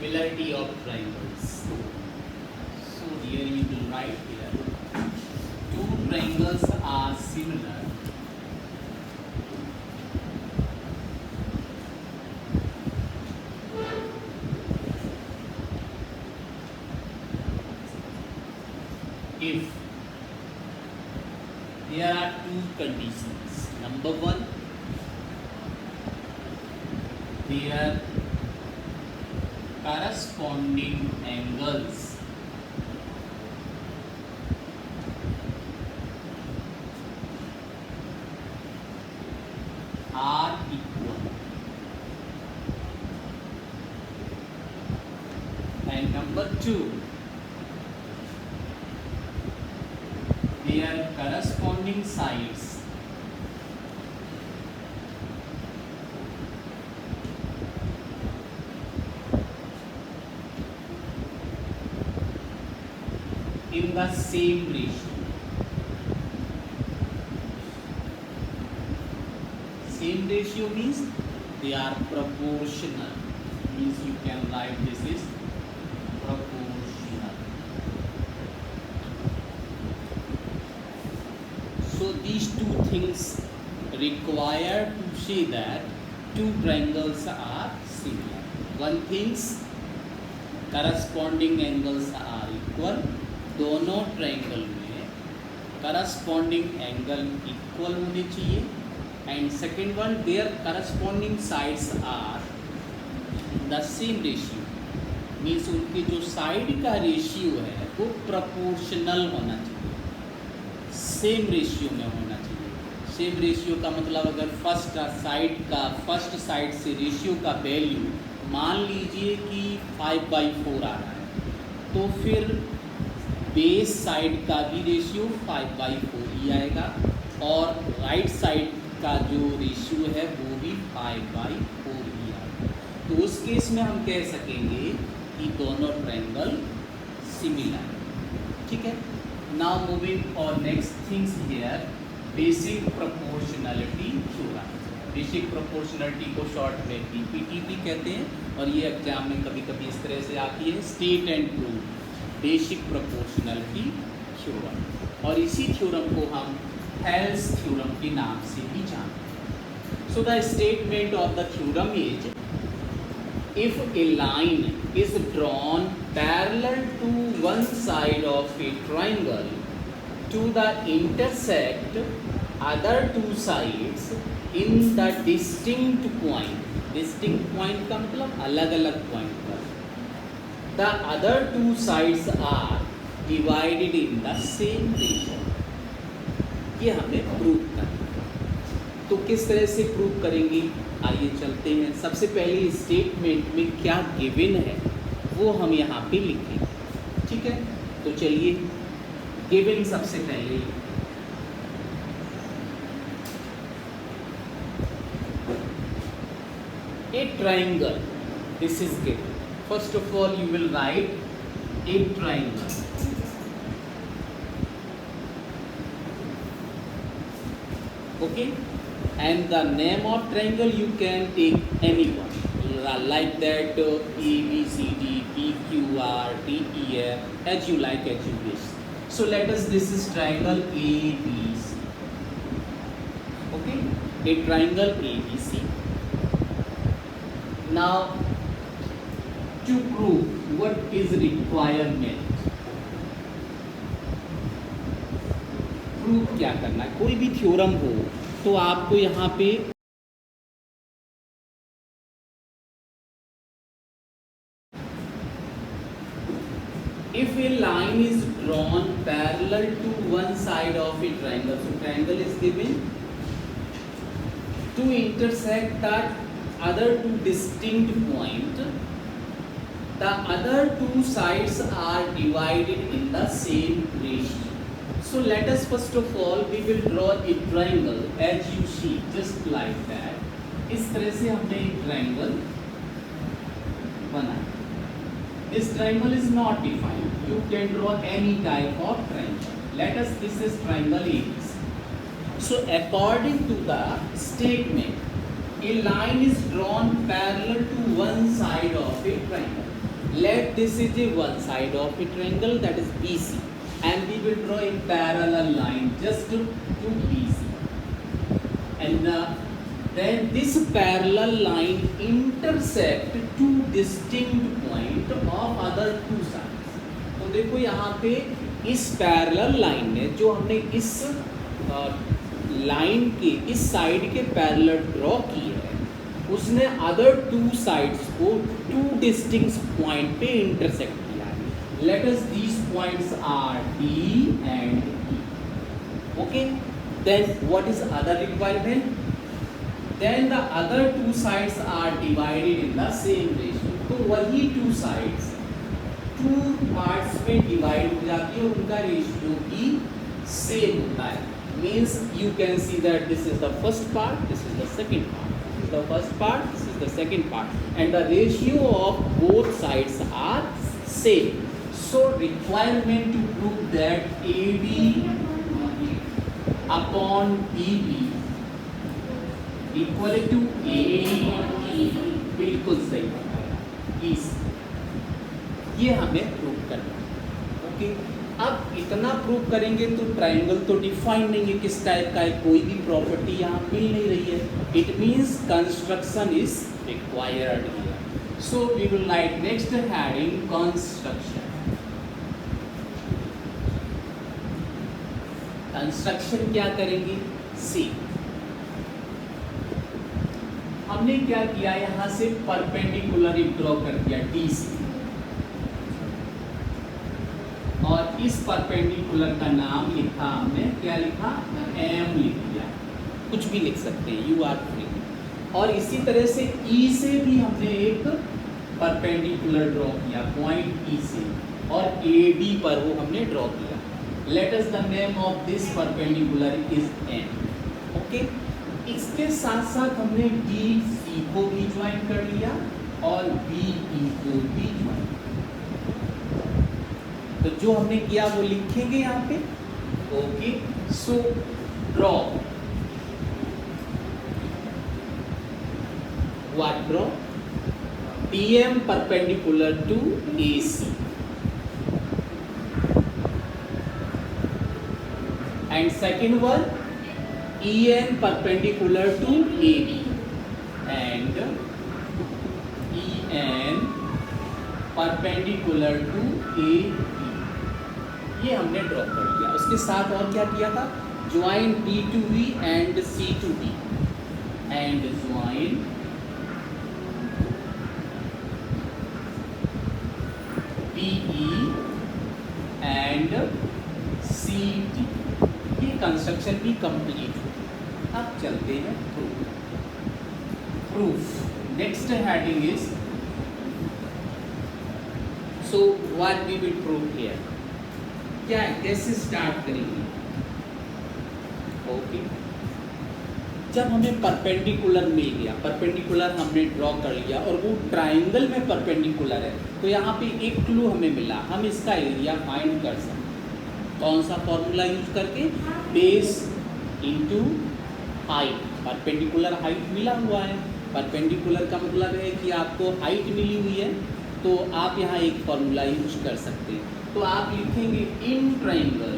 similarity of triangles. So here you will write here, two triangles are similar if there are two conditions. Number one, their corresponding angles are equal, and number two, their corresponding sides in the same ratio. Same ratio means they are proportional. Means you can write this is proportional. So these two things require to say that two triangles are similar. One things, corresponding angles are equal. दोनों triangle में corresponding angle equal होने चाहिए. And second one, there corresponding sides are the same ratio. Means उनके जो side का ratio है वो proportional होना चाहिए, सेम रेशियो में होना चाहिए. सेम रेशियो का मतलब अगर फर्स्ट साइड से रेशियो का वैल्यू मान लीजिए कि 5/4 आ रहा है, तो फिर बेस साइड का भी रेशियो 5/4 ही आएगा और राइट साइड का जो रेशियो है वो भी 5/4 ही आएगा. तो उस केस में हम कह सकेंगे कि दोनों ट्रायंगल सिमिलर. ठीक है. नाउ मूविंग और next things here, basic proportionality theorem. Basic proportionality को शॉर्ट में BPTP कहते हैं और ये एग्जाम में कभी कभी इस तरह से आती है, state and prove basic proportionality theorem. और इसी थ्योरम को हम हेल्स थ्योरम के नाम से भी जानते हैं. So the statement of the theorem is, if a line is drawn parallel to one side of a triangle to the intersect other two sides in the distinct point. Distinct point का मतलब अलग अलग point पर. The other two sides are divided in the same ratio. ये हमें prove करना है. तो किस तरह से प्रूव करेंगे, आइए चलते हैं. सबसे पहले स्टेटमेंट में क्या गिवन है वो हम यहाँ पे लिखेंगे. ठीक है. तो चलिए, गिवन सबसे पहले, a triangle, this is given. First of all, you will write a triangle. Okay, and the name of triangle you can take any one, like that ABCD, PQR, DEF, as you like, as you wish. So let us, this is triangle ABC. Okay, a triangle ABC. Now, to prove what is requirement, prove क्या करना है. कोई भी theorem हो तो आपको यहाँ पे if a line is drawn parallel to one side of a triangle, so triangle is given to intersect that other two distinct point, the other two sides are divided in the same ratio. So let us first of all, we will draw a triangle as you see, just like that. इस तरह से हमने एक triangle बनाया. This triangle is not defined. You can draw any type of triangle. Let us, this is triangle ABC. So according to the statement, a line is drawn parallel to one side of a triangle. let this is the one side of a triangle, that is BC, and we will draw a parallel line just to BC, and then this parallel line intersect two distinct point of other two sides. तो देखो यहाँ पे इस parallel line ने, जो हमने इस line के इस साइड के पैरेलल ड्रॉ की है, उसने अदर टू साइड्स को टू डिस्टिंक्ट पॉइंट पे इंटरसेक्ट किया है. Let us these points are D and E. Okay, then what is other requirement? Then the other two sides are divided in the same ratio. तो वही two sides two parts में divide हो जाती है और उनका रेशियो भी same होता है. Means you can see that this is the first part, this is the second part, this is the first part, this is the second part, and the ratio of both sides are same. So requirement to prove that AD upon BB equal to AE, बिल्कुल सही, ये हमें prove करना है. Okay, अब इतना prove करेंगे तो ट्राइंगल तो डिफाइन नहीं है किस टाइप का है, कोई भी प्रॉपर्टी यहाँ मिल नहीं रही है. It means construction is required here. So we will write next heading construction. Construction क्या करेंगे? सी, हमने क्या किया, यहाँ से परपेंडिकुलर ड्रॉ कर दिया DC, और इस परपेंडिकुलर का नाम लिखा हमने, क्या लिखा? M लिख दिया. कुछ भी लिख सकते हैं, यू आर फ्री. और इसी तरह से E से भी हमने एक परपेंडिकुलर ड्रॉ किया, पॉइंट E से, और AD पर वो हमने ड्रॉ किया. Let us the name of this perpendicular is M. Okay, इसके साथ साथ हमने DC को भी ज्वाइन कर लिया और BE को भी ज्वाइन. तो जो हमने किया वो लिखेंगे यहाँ पे. Okay, so draw, what draw? PM perpendicular to AC and second one EN perpendicular to AB and EN perpendicular to AB. ये हमने ड्रॉ कर लिया. उसके साथ और क्या किया था? Join B to B and C to D and join BE and CD. ये कंस्ट्रक्शन भी कंप्लीट हो. अब चलते हैं proof. Next heading is, so what we will prove here. क्या है, कैसे स्टार्ट करेंगे? ओके, जब हमें परपेंडिकुलर मिल गया, परपेंडिकुलर हमने ड्रॉ कर लिया और वो ट्राइंगल में परपेंडिकुलर है, तो यहाँ पे एक क्लू हमें मिला, हम इसका एरिया फाइंड कर सकते हैं. कौन सा फॉर्मूला यूज करके? Base into height. Perpendicular height मिला हुआ है, परपेंडिकुलर का मतलब है कि आपको हाइट मिली हुई है, तो आप यहाँ एक फॉर्मूला यूज कर सकते हैं. तो आप लिखेंगे इन ट्राइंगल,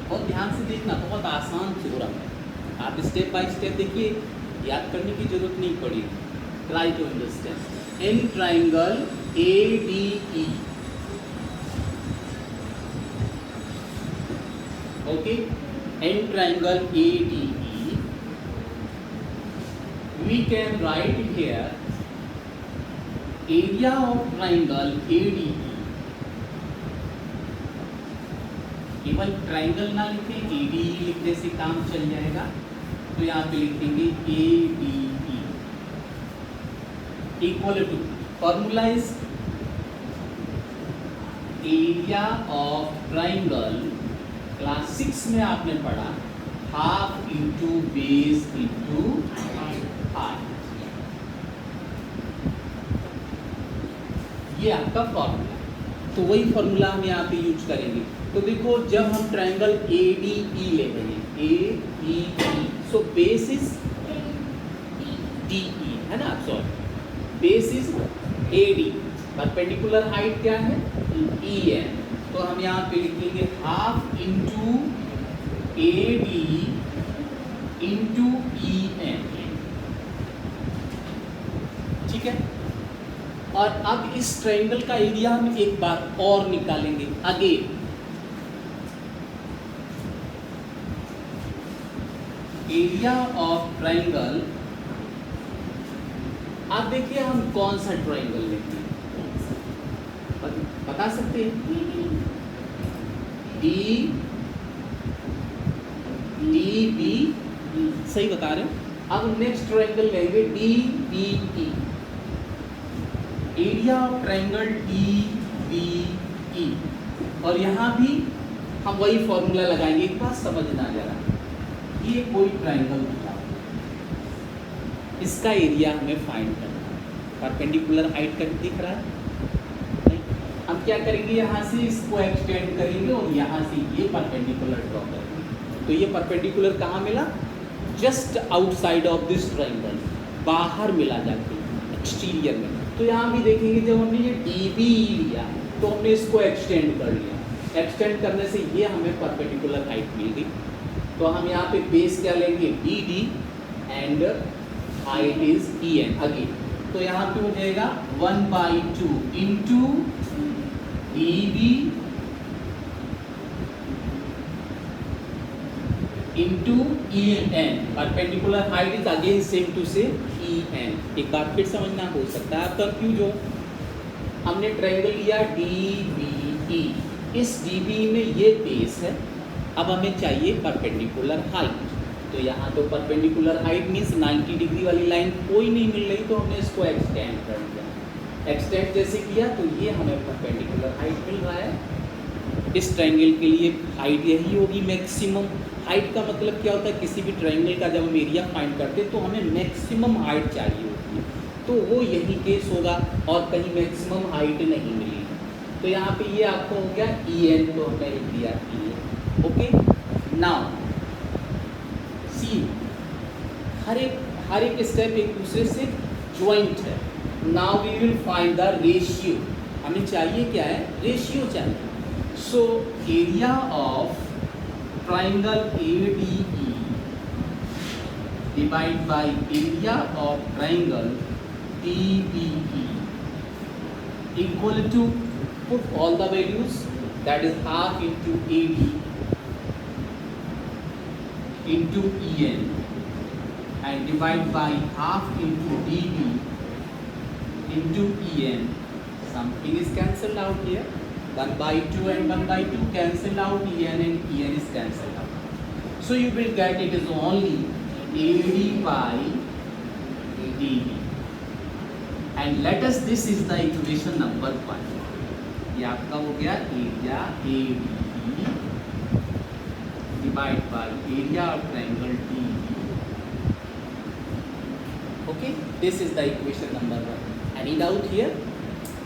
बहुत ध्यान से देखना, बहुत आसान थ्योरम है, आप स्टेप बाय स्टेप देखिए, याद करने की जरूरत नहीं पड़ेगी. Try to understand. In triangle ADE, okay, in triangle ADE we can write here area of triangle ADE. केवल ट्राइंगल ना लिखें, ADE लिखने से काम चल जाएगा. तो यहाँ पे लिखेंगे ADE equal to, formula is area of triangle, class 6 में आपने पढ़ा, half into base into height. ये आपका फॉर्मूला. तो वही फॉर्मूला हम यहाँ पे यूज करेंगे. तो देखो, जब हम ट्राइंगल ADE ले रहे हैं, ADE, so base is DE है ना, sorry, base is AD perpendicular height क्या है ई एन, तो हम यहाँ पे लिखेंगे half into A D into E N, ठीक है। और अब इस ट्रायंगल का एरिया हम एक बार और निकालेंगे अगेन। एरिया ऑफ ट्रायंगल, आप देखिए हम कौन सा ट्रायंगल लेते हैं, बता सकते हैं? डी बी, सही बता रहे हो। अब नेक्स्ट ट्रायंगल लेंगे D B E. Area of triangle D B E, और यहाँ भी हम वही फॉर्मूला लगाएंगे। एक बात समझना जरा, ये कोई ट्रायंगल दिया, इसका एरिया हमें फाइंड करना है। परपेंडिकुलर हाइट का दिख रहा है नहीं? हम क्या करेंगे, यहाँ से इसको एक्सटेंड करेंगे और यहाँ से ये परपेंडिकुलर ड्रॉ करेंगे। तो ये परपेंडिकुलर कहाँ मिला? Just outside of this triangle, बाहर मिला जाके एक्सटीरियर में। तो यहाँ भी देखेंगे जब हमने ये डी बी लिया तो हमने इसको एक्सटेंड कर लिया। एक्सटेंड करने से ये हमें परपेंडिकुलर हाइट मिल गई। तो हम यहाँ पे बेस क्या लेंगे, D D, and height is E N again. तो यहाँ पे हो जाएगा 1/2 into D B into E N. Perpendicular height is again same to से ई एन। एक बार फिर समझना हो सकता है आप कंफ्यूज हो। हमने ट्रायंगल लिया डी बी ई, इस डी बी में ये बेस है। अब हमें चाहिए परपेंडिकुलर हाइट, तो यहाँ तो परपेंडिकुलर हाइट मीन्स 90 डिग्री वाली लाइन कोई नहीं मिल रही, तो हमने इसको एक्सटेंड कर दिया। एक्सटेंड जैसे किया तो ये हमें परपेंडिकुलर हाइट मिल रहा है। इस ट्रायंगल के लिए हाइट यही होगी मैक्सिमम। हाइट का मतलब क्या होता है, किसी भी ट्रायंगल का जब हम एरिया फाइंड करते हैं तो हमें मैक्सिमम हाइट चाहिए होती है, तो वो यही केस होगा और कहीं मैक्सिमम हाइट नहीं मिलेगी। तो यहाँ पे ये आपको हो गया ई एन, तो हमने लिख दिया E N. Okay, now see, हर एक स्टेप एक दूसरे से ज्वाइंट है। Now we will find the ratio. हमें चाहिए क्या है, रेशियो चाहिए। So area of triangle ADE divide by area of triangle DBE equal to, put all the values, that is half into AD into EN and divide by half into DB into EN. Something is cancelled out here. 1/2 and 1/2 cancel out, EN and EN is cancelled out. So you will get it is only AD by DB. And let us, this is the equation number 1. ये आपका हो गया area ADE divide by area of triangle DB. Okay, this is the equation number 1. Any doubt here?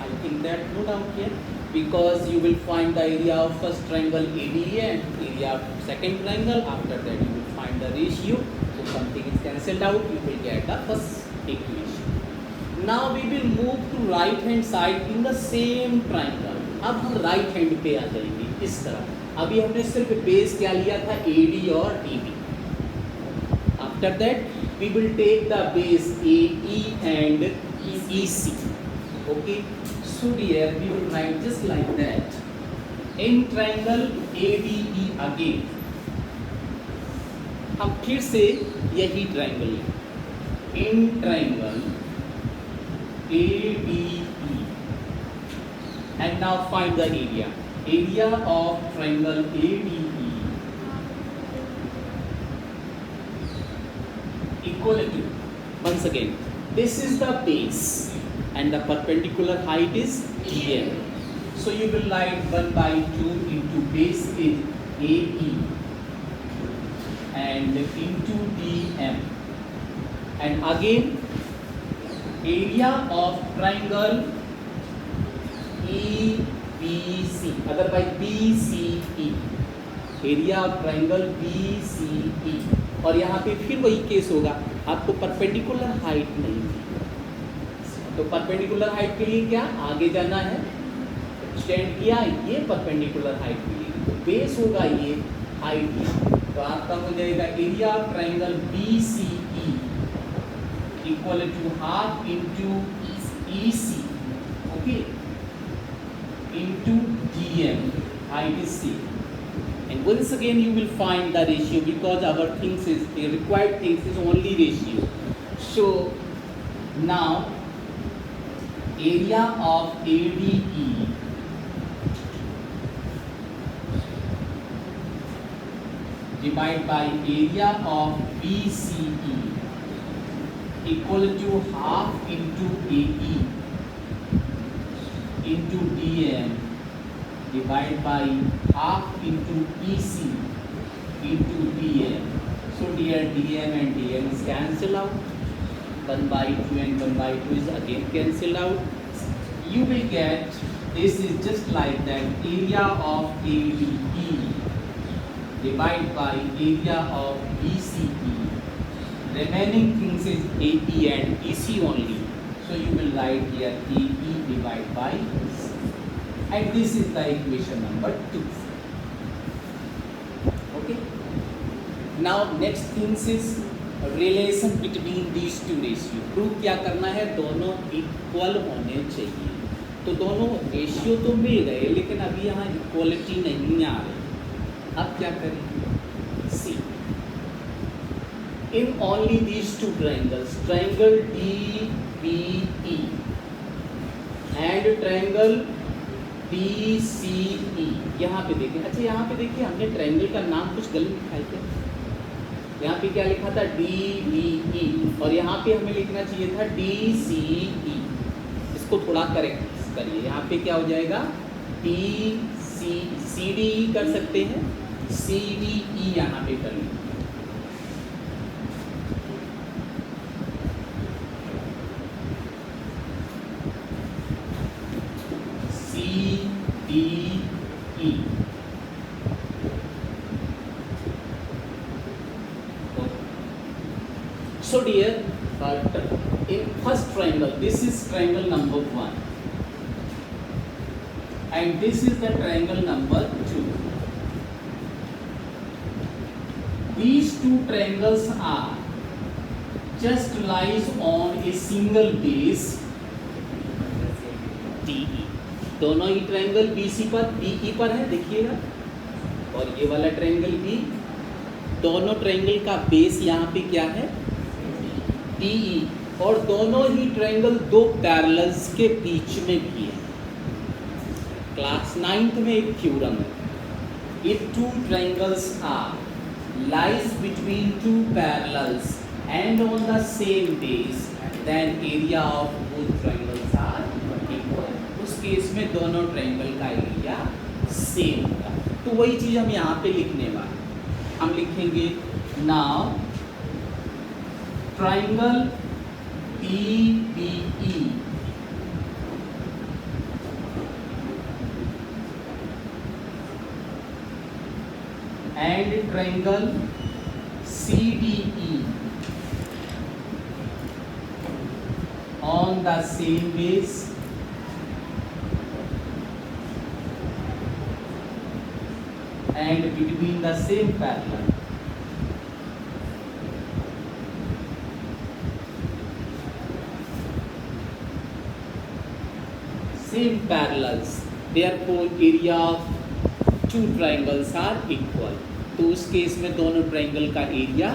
I think that no doubt here, because you will find the area of first triangle ADE and area of second triangle. After that you will find the ratio. So something is cancelled out. You will get the first equation. Now we will move to right hand side in the same triangle. अब हम right hand पे आ जाएंगे इस तरह। अभी हमने सिर्फ base क्या लिया था, AD और DB. After that we will take the base AE and EC. Okay. So dear, we will write just like that. In triangle ADE again. हम फिर से यही ट्रायंगल लें। In triangle ADE and now find the area. Area of triangle ADE equal to, once again, this is the base and the perpendicular height is EN. So you will write 1/2 into base is AE and into DM, and again area of triangle EBC, otherwise BCE, area of triangle BCE। और यहाँ पे फिर वही case होगा, आपको perpendicular height नहीं मिली, तो perpendicular height के लिए क्या आगे जाना है, एक्सटेंड किया, ये परपेंडिकुलर हाइट के लिए, तो बेस होगा ये हाइट, तो आपका हो जाएगा area of triangle B C E equal to half into E C, okay, into D M, height is same. And once again you will find the ratio because our things is the required things is only ratio. So now area of ADE divided by area of BCE equal to half into AE into DM divided by half into EC into DM. So dear DM and DM is cancelled out. 1 by 2 and 1 by 2 is again cancelled out. You will get this is just like that area of ADE divided by area of BCE. Remaining things is AE and EC only. So you will write here AE divided by EC. And this is the equation number 2. Okay. Now next things is relation between these two ratio. Prove क्या करना है, दोनों equal होने चाहिए. तो दोनों ratio तो मिल गए लेकिन अभी यहाँ इक्वलिटी नहीं आ रही. अब क्या करेंगे, सी in only these two triangles, triangle DBE and triangle DCE. यहाँ पे देखिए, अच्छा यहाँ पे देखिए हमने ट्रायंगल का नाम कुछ गलत लिखा है क्या, यहाँ पे क्या लिखा था DBE और यहाँ पे हमें लिखना चाहिए था DCE. इसको थोड़ा करेक्ट करिए, यहाँ पे क्या हो जाएगा CDE कर सकते हैं, CDE यहाँ पे कर लीजिए. CDE. So dear, in first triangle, this is triangle number 1 and this is the triangle number 2. These two triangles are just lies on a single base DE. दोनों ही ट्रायंगल BC पर DE पर है देखिएगा, और ये वाला ट्रायंगल भी, दोनों ट्रायंगल का बेस यहाँ पे क्या है DE, और दोनों ही ट्रायंगल दो पैरेलल्स के बीच में भी है. क्लास 9th में एक थ्योरम है, if two triangles are lies between two parallels and on the same base then area of both triangles are equal. उस केस में दोनों ट्रायंगल का एरिया सेम होगा. तो वही चीज़ हम यहाँ पे लिखने वाले, हम लिखेंगे now triangle DBE and triangle CDE on the same base and between the same parallel. Same parallels, therefore area of two triangles are equal. तो उस केस में दोनों ट्रायंगल का एरिया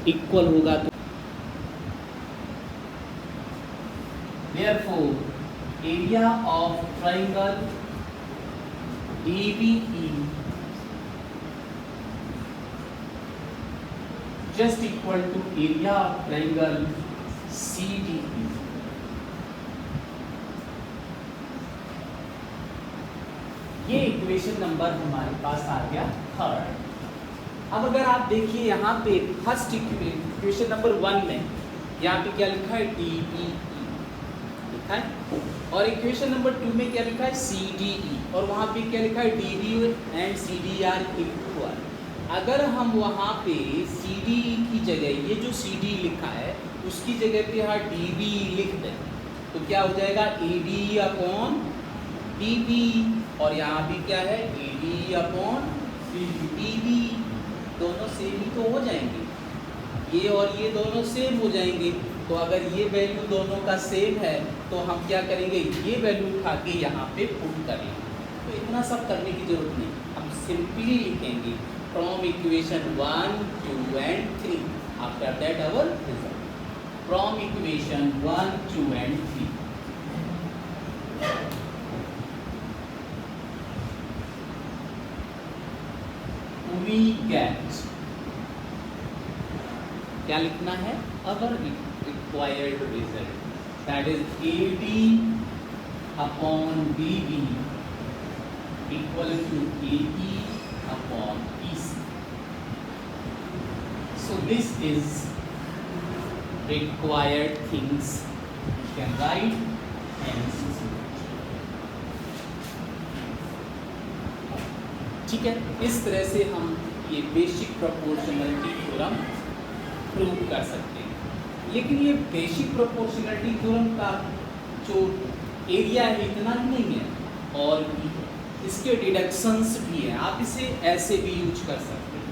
इक्वल होगा. तो therefore area of triangle DBE just equal to area of triangle CDE. ये equation number हमारे पास आ गया थर्ड. अब अगर आप देखिए यहाँ पे फर्स्ट इक्वेशन नंबर 1 में यहाँ पे क्या लिखा है DBE लिखा है, और इक्वेशन नंबर 2 में क्या लिखा है CDE, और वहाँ पे क्या लिखा है DB and CD are equal. अगर हम वहाँ पे CDE की जगह ये जो CD लिखा है उसकी जगह पे यहाँ DBE लिख दें तो क्या हो जाएगा AD अपॉन DB, और यहाँ भी क्या है AD अपॉन DB, दोनों सेम ही तो हो जाएंगे, ये और ये दोनों सेम हो जाएंगे। तो अगर ये वैल्यू दोनों का सेम है तो हम क्या करेंगे, ये वैल्यू उठा के यहाँ पे पुट करेंगे। तो इतना सब करने की जरूरत नहीं, हम सिंपली लिखेंगे from equation 1, 2 and 3, after that our result, from equation 1, 2 and 3। we get, क्या लिखना है, our required result, that is AD upon BB equal to AE upon EC. So this is required things you can write and ठीक है। इस तरह से हम ये बेसिक प्रोपोर्शनलिटी थ्योरम प्रूव कर सकते हैं। लेकिन ये बेसिक प्रोपोर्शनलिटी थ्योरम का जो एरिया है इतना ही नहीं है, और भी इसके डिडक्शंस भी हैं, आप इसे ऐसे भी यूज कर सकते हैं।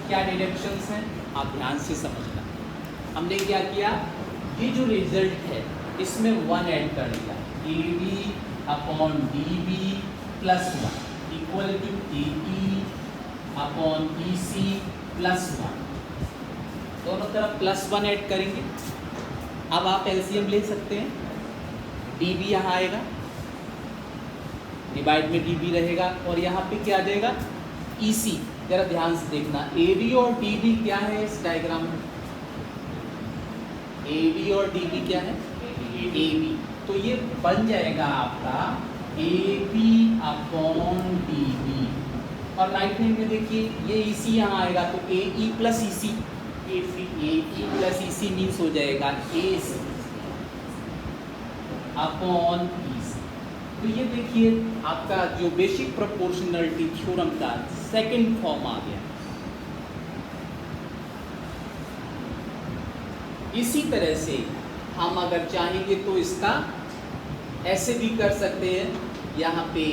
क्या डिडक्शंस हैं आप ध्यान से समझना। हमने क्या किया, ये जो रिजल्ट है इसमें 1 ऐड कर दिया, AD upon DB plus 1 equal to AE upon EC plus 1, दोनों तरफ प्लस 1 ऐड करेंगे। अब आप एलसीएम ले सकते हैं, DB यहाँ आएगा, डिवाइड में DB रहेगा, और यहाँ पे क्या आ जाएगा EC। जरा ध्यान से देखना, AD और DB क्या है इस डायग्राम में, AD और DB क्या है AB, तो ये बन जाएगा आपका AB अपॉन DB, और राइट हैंड में देखिए ये EC यहाँ आएगा तो AE plus EC, AE plus EC means हो जाएगा AC अपॉन EC। तो ये देखिए आपका जो बेसिक प्रोपोर्शनलिटी थ्योरम का सेकंड फॉर्म आ गया। इसी तरह से हम अगर चाहेंगे तो इसका ऐसे भी कर सकते हैं, यहाँ पे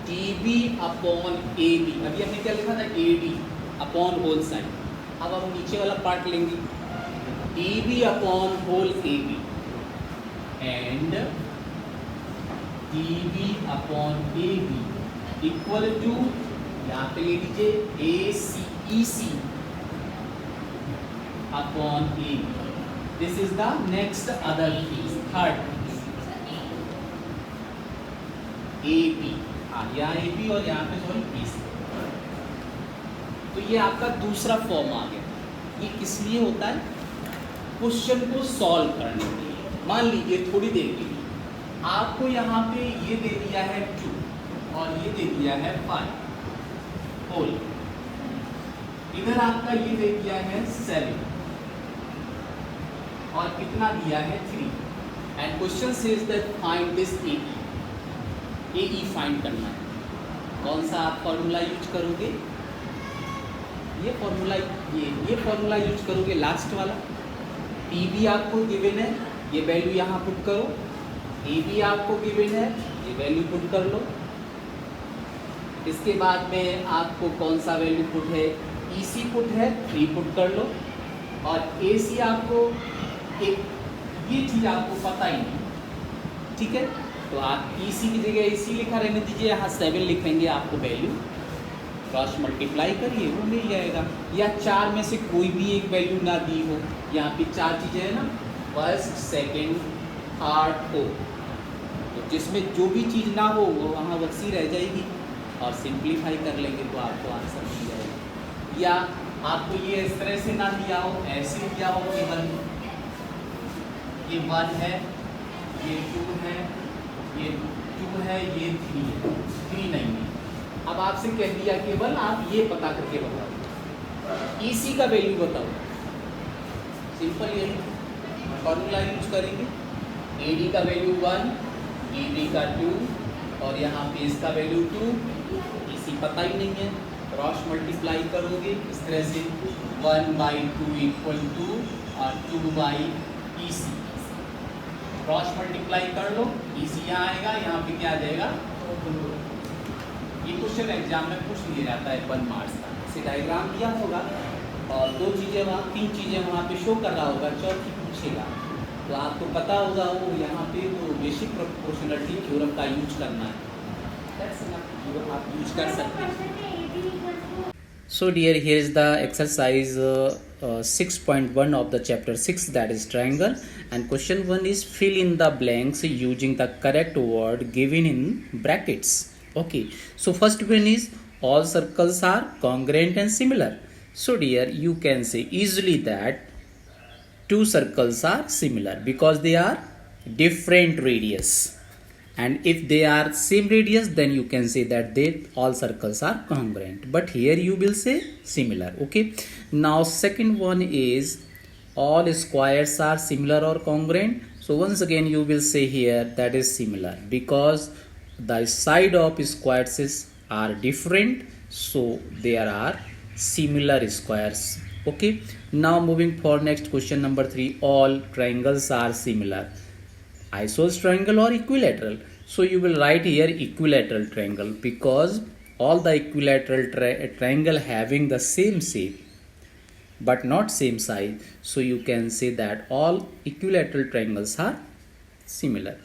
DB अपॉन AB, अभी हमने क्या लिखा था AD अपॉन होल साइड, अब हम नीचे वाला पार्ट लेंगे DB upon whole AB and DB upon AB equal to, यहाँ पे ले लीजिए EC upon AB। This is the next other piece, third piece, AB, यहाँ AB और यहाँ पे सॉरी BC। तो ये आपका दूसरा फॉर्म आ गया। ये किस लिए होता है, क्वेश्चन को सॉल्व करने के लिए। मान लीजिए थोड़ी देर के लिए आपको यहाँ पे ये दे दिया है 2 और ये दे दिया है 5 होल, इधर आपका ये दे दिया है 7 और कितना दिया है 3, and question says that find this AE find करना है। कौन सा आप फॉर्मूला यूज करोगे, ये फॉर्मूला यूज करोगे लास्ट वाला। DB आपको गिवन है, ये वैल्यू यहाँ पुट करो, AB आपको गिवन है, ये वैल्यू पुट कर लो। इसके बाद में आपको कौन सा वैल्यू पुट है, EC पुट है, 3 पुट कर लो, और AC आपको एक ये चीज़ आपको पता ही नहीं, ठीक है, तो आप EC की जगह AC लिखा रहने दीजिए, यहाँ 7 लिखेंगे, आपको वैल्यू क्रॉस मल्टीप्लाई करिए वो मिल जाएगा। या 4 में से कोई भी एक वैल्यू ना दी हो, यहाँ पे 4 चीज़ें हैं ना, फर्स्ट सेकंड थर्ड फोर्थ, तो जिसमें जो भी चीज़ ना हो वो वहाँ वैसी रह जाएगी और सिंप्लीफाई कर लेंगे तो आपको आंसर मिल जाएगा। या आपको ये इस तरह से ना दिया हो, ऐसे दिया हो केवल ये 1 है, ये 2 है, ये 2 है, ये 3 है, 3 नहीं है। अब आपसे कह दिया केवल आप ये पता करके बताओ, EC का वैल्यू बताओ, सिंपल यही फॉर्मूला यूज करेंगे। AD का वैल्यू 1, AB का 2 और यहाँ पे इसका वैल्यू 2, EC पता ही नहीं है, क्रॉस मल्टीप्लाई करोगे इस तरह से 1/2 equal to 2/EC। Cross multiply कर लो, EC यहाँ आएगा, यहाँ पे क्या आ जाएगा। ये क्वेश्चन एग्जाम में पूछ लिया जाता है 1 मार्क्स का। इसे डायग्राम दिया होगा और 2 चीज़ें वहाँ 3 चीज़ें वहाँ पे शो कर रहा होगा, चौथी पूछेगा। तो आपको पता होगा वो यहाँ पे वो बेसिक प्रोपोर्शनलिटी थ्योरम का यूज करना है, जो आप यूज कर सकते हैं। So dear, here is the exercise 6.1 of the chapter 6, that is triangle, and question 1 is fill in the blanks using the correct word given in brackets. Okay, so first one is all circles are congruent and similar. So dear, you can say easily that two circles are similar because they are different radius, and if they are same radius then you can say that they all circles are congruent, but here you will say similar. Okay, now second one is all squares are similar or congruent. So once again you will say here that is similar because the side of squares are different, so there are similar squares. Okay, now moving for next question number 3, all triangles are similar, isosceles triangle or equilateral. So you will write here equilateral triangle because all the equilateral triangle having the same shape but not same side, so you can say that all equilateral triangles are similar.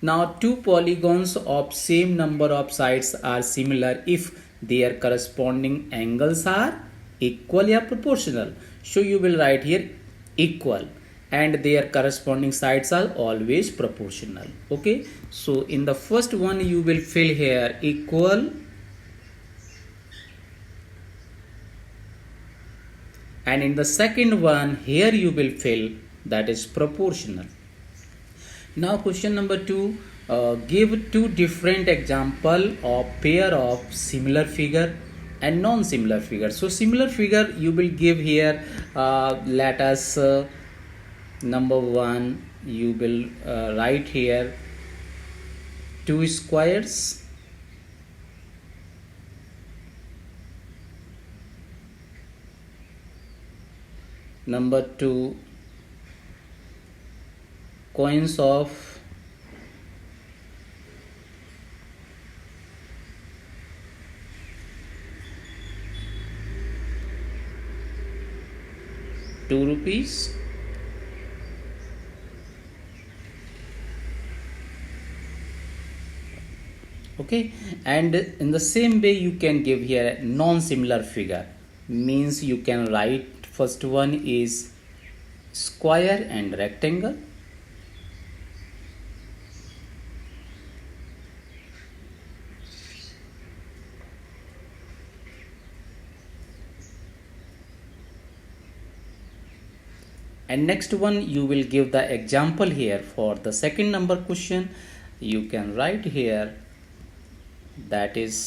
Now two polygons of same number of sides are similar if their corresponding angles are equal or proportional. So you will write here equal and their corresponding sides are always proportional. Okay, so in the first one you will fill here equal, and in the second one here you will fill that is proportional. Now question number 2, give two different example of pair of similar figure and non-similar figure. So similar figure you will give here, let us number 1 you will write here two squares, number 2 coins of ₹2. Okay, and in the same way you can give here non-similar figure, means you can write first one is square and rectangle, and next one you will give the example here for the second number question. You can write here that is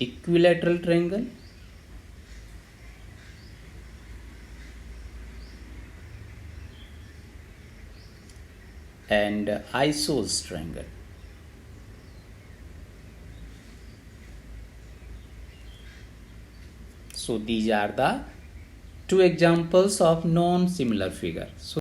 equilateral triangle and isosceles triangle. So these are the two examples of non-similar figure. So